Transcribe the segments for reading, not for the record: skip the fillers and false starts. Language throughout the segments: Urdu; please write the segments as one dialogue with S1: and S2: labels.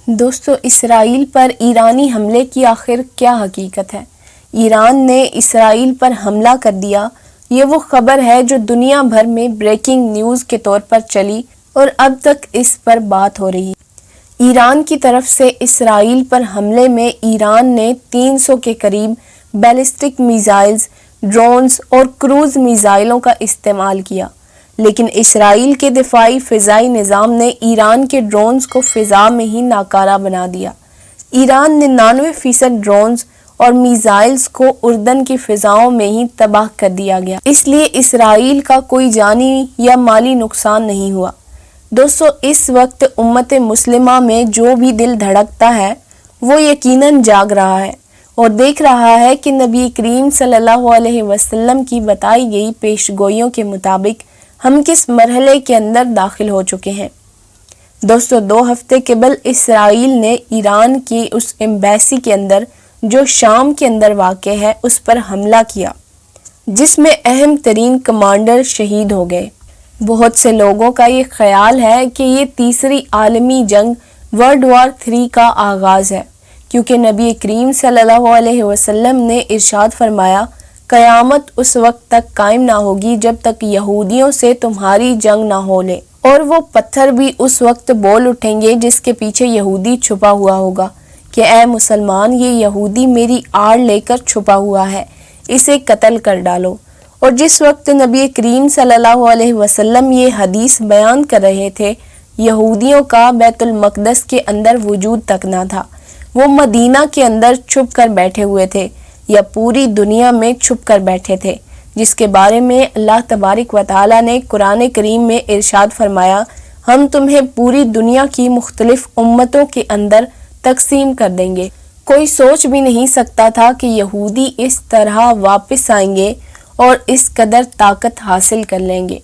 S1: دوستو، اسرائیل پر ایرانی حملے کی آخر کیا حقیقت ہے؟ ایران نے اسرائیل پر حملہ کر دیا، یہ وہ خبر ہے جو دنیا بھر میں بریکنگ نیوز کے طور پر چلی اور اب تک اس پر بات ہو رہی ہے۔ ایران کی طرف سے اسرائیل پر حملے میں ایران نے 300 کے قریب بیلسٹک میزائلز، ڈرونز اور کروز میزائلوں کا استعمال کیا، لیکن اسرائیل کے دفاعی فضائی نظام نے ایران کے ڈرونز کو فضا میں ہی ناکارہ بنا دیا۔ ایران 99% ڈرونز اور میزائلز کو اردن کی فضاؤں میں ہی تباہ کر دیا گیا، اس لیے اسرائیل کا کوئی جانی یا مالی نقصان نہیں ہوا۔ دوستو، اس وقت امت مسلمہ میں جو بھی دل دھڑکتا ہے وہ یقیناً جاگ رہا ہے اور دیکھ رہا ہے کہ نبی کریم صلی اللہ علیہ وسلم کی بتائی گئی پیش گوئیوں کے مطابق ہم کس مرحلے کے اندر داخل ہو چکے ہیں۔ دوستو، 2 ہفتے قبل اسرائیل نے ایران کی اس ایمبیسی کے اندر جو شام کے اندر واقع ہے اس پر حملہ کیا، جس میں اہم ترین کمانڈر شہید ہو گئے۔ بہت سے لوگوں کا یہ خیال ہے کہ یہ تیسری عالمی جنگ ورلڈ وار 3 کا آغاز ہے، کیونکہ نبی کریم صلی اللہ علیہ وسلم نے ارشاد فرمایا، قیامت اس وقت تک قائم نہ ہوگی جب تک یہودیوں سے تمہاری جنگ نہ ہو لے، اور وہ پتھر بھی اس وقت بول اٹھیں گے جس کے پیچھے یہودی چھپا ہوا ہوگا کہ اے مسلمان، یہ یہودی میری آڑ لے کر چھپا ہوا ہے، اسے قتل کر ڈالو۔ اور جس وقت نبی کریم صلی اللہ علیہ وسلم یہ حدیث بیان کر رہے تھے، یہودیوں کا بیت المقدس کے اندر وجود تک نہ تھا، وہ مدینہ کے اندر چھپ کر بیٹھے ہوئے تھے یا پوری دنیا میں چھپ کر بیٹھے تھے، جس کے بارے میں اللہ تبارک و تعالیٰ نے قرآن کریم میں ارشاد فرمایا، ہم تمہیں پوری دنیا کی مختلف امتوں کے اندر تقسیم کر دیں گے۔ کوئی سوچ بھی نہیں سکتا تھا کہ یہودی اس طرح واپس آئیں گے اور اس قدر طاقت حاصل کر لیں گے۔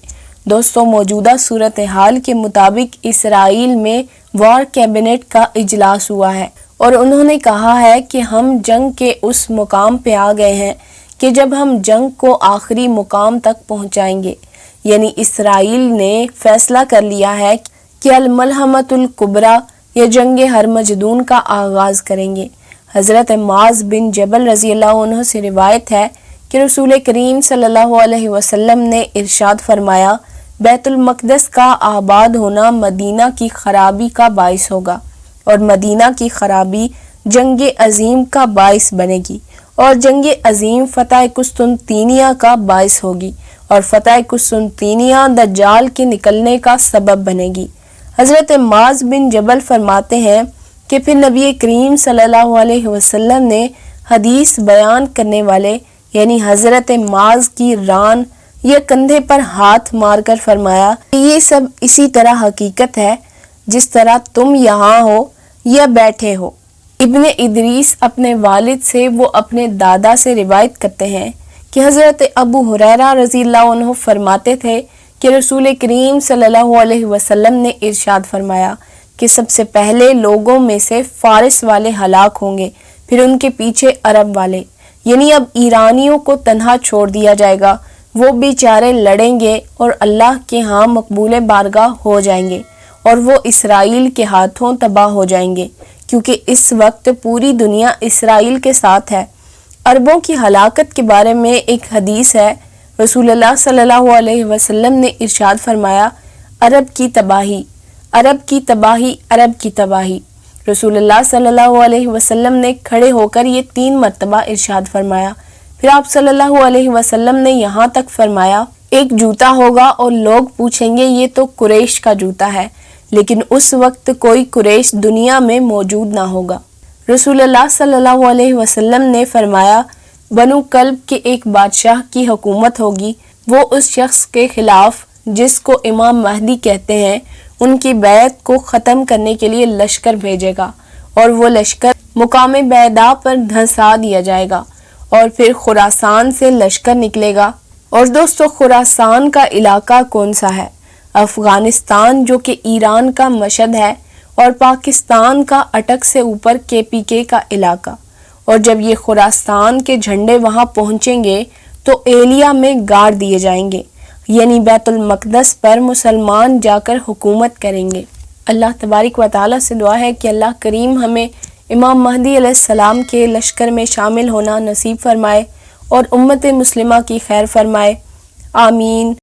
S1: دوستو، موجودہ صورتحال کے مطابق اسرائیل میں وار کیبنٹ کا اجلاس ہوا ہے اور انہوں نے کہا ہے کہ ہم جنگ کے اس مقام پہ آ گئے ہیں کہ جب ہم جنگ کو آخری مقام تک پہنچائیں گے، یعنی اسرائیل نے فیصلہ کر لیا ہے کہ الملحمۃ الکبریٰ یا جنگ ہرمجدون کا آغاز کریں گے۔ حضرت معاذ بن جبل رضی اللہ عنہ سے روایت ہے کہ رسول کریم صلی اللہ علیہ وسلم نے ارشاد فرمایا، بیت المقدس کا آباد ہونا مدینہ کی خرابی کا باعث ہوگا، اور مدینہ کی خرابی جنگ عظیم کا باعث بنے گی، اور جنگ عظیم فتح قسطنطینیہ کا باعث ہوگی، اور فتح قسطنطینیہ دجال کے نکلنے کا سبب بنے گی۔ حضرت معاذ بن جبل فرماتے ہیں کہ پھر نبی کریم صلی اللہ علیہ وسلم نے حدیث بیان کرنے والے یعنی حضرت معاذ کی ران یا کندھے پر ہاتھ مار کر فرمایا کہ یہ سب اسی طرح حقیقت ہے جس طرح تم یہاں ہو یا بیٹھے ہو۔ ابن ادریس اپنے والد سے وہ اپنے دادا سے روایت کرتے ہیں کہ حضرت ابو ہریرہ رضی اللہ عنہ فرماتے تھے کہ رسول کریم صلی اللہ علیہ وسلم نے ارشاد فرمایا کہ سب سے پہلے لوگوں میں سے فارس والے ہلاک ہوں گے، پھر ان کے پیچھے عرب والے، یعنی اب ایرانیوں کو تنہا چھوڑ دیا جائے گا، وہ بیچارے لڑیں گے اور اللہ کے ہاں مقبول بارگاہ ہو جائیں گے، اور وہ اسرائیل کے ہاتھوں تباہ ہو جائیں گے، کیونکہ اس وقت پوری دنیا اسرائیل کے ساتھ ہے۔ عربوں کی ہلاکت کے بارے میں ایک حدیث ہے، رسول اللہ صلی اللہ علیہ وسلم نے ارشاد فرمایا، عرب کی تباہی، عرب کی تباہی، عرب کی تباہی۔ رسول اللہ صلی اللہ علیہ وسلم نے کھڑے ہو کر یہ 3 مرتبہ ارشاد فرمایا۔ پھر آپ صلی اللہ علیہ وسلم نے یہاں تک فرمایا، ایک جوتا ہوگا اور لوگ پوچھیں گے یہ تو قریش کا جوتا ہے، لیکن اس وقت کوئی قریش دنیا میں موجود نہ ہوگا۔ رسول اللہ صلی اللہ علیہ وسلم نے فرمایا، بنو کلب کے ایک بادشاہ کی حکومت ہوگی، وہ اس شخص کے خلاف جس کو امام مہدی کہتے ہیں ان کی بیعت کو ختم کرنے کے لیے لشکر بھیجے گا، اور وہ لشکر مقام بیضاء پر دھنسا دیا جائے گا، اور پھر خراسان سے لشکر نکلے گا۔ اور دوستو، خراسان کا علاقہ کون سا ہے؟ افغانستان جو کہ ایران کا مشہد ہے، اور پاکستان کا اٹک سے اوپر KPK کا علاقہ۔ اور جب یہ خراسان کے جھنڈے وہاں پہنچیں گے تو ایلیا میں گاڑ دیے جائیں گے، یعنی بیت المقدس پر مسلمان جا کر حکومت کریں گے۔ اللہ تبارک و تعالیٰ سے دعا ہے کہ اللہ کریم ہمیں امام مہدی علیہ السلام کے لشکر میں شامل ہونا نصیب فرمائے اور امت مسلمہ کی خیر فرمائے، آمین۔